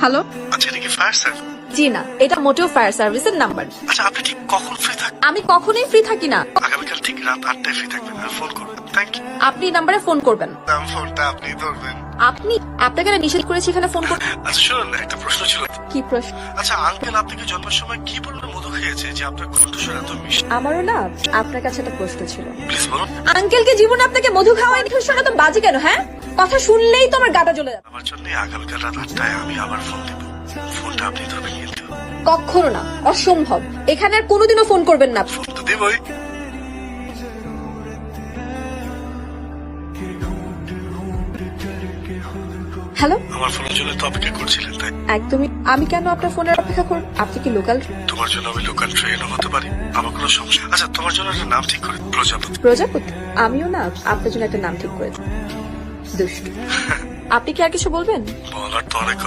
Hello. আচ্ছা, এটা কি ফায়ার সার্ভিস? জি না, এটা মোটেও ফায়ার সার্ভিসের নাম্বার। আচ্ছা, আপনি ঠিক কখন ফ্রি থাকবেন? আমি কখনোই ফ্রি থাকি না। আগামীকাল ঠিক রাত 8টায় ফ্রি থাকবেন, আর ফোন করবেন। Thank you. আপনি নাম্বারে ফোন করবেন। ফোনটা আপনি ধরবেন। আপনি আপনাকে না নিষেধ করেছি এখানে ফোন করতে। আচ্ছা শুনুন, একটা প্রশ্ন ছিল। কি প্রশ্ন? আচ্ছা, আঙ্কেল আপনাকে জন্মের সময় কি পরিমাণে মধু খেয়েছে যে আপনার কণ্ঠস্বর এত মিষ্টি? আমারও না আপনার কাছে একটা প্রশ্ন ছিল। প্লিজ বলুন। আঙ্কেলকে জীবনে আপনাকে মধু খাওয়ায়নি, শোনা তো বাজে কেন? হ্যাঁ, কথা শুনলেই তো আমার গাটা জ্বলে যাবে। আমার জন্য আগামীকাল রাত 8টায় আমি আবার ফোন দেব। ফোনটা আপনি ধরবেন কিন্তু। কখনো না, অসম্ভব। এখানে আর কোনোদিনও ফোন করবেন না। ফোন তো দেবই। হ্যালো। আমার ফোনের জন্য তো অপেক্ষা করছিলেন, তাই? একদমই। আমি কেন আপনার ফোনের অপেক্ষা করব? আপনি কি লোকাল? তোমার জন্য আমি লোকাল ট্রেনও হতে পারি, আমার কোনো সমস্যা। আচ্ছা, তোমার জন্য একটা নাম ঠিক করে, প্রজাপতি। প্রজাপতি? আমিও না আপনার জন্য একটা নাম ঠিক করেছি, দুষ্টু। আপনি কি আর কিছু বলবেন? বলার তো অনেক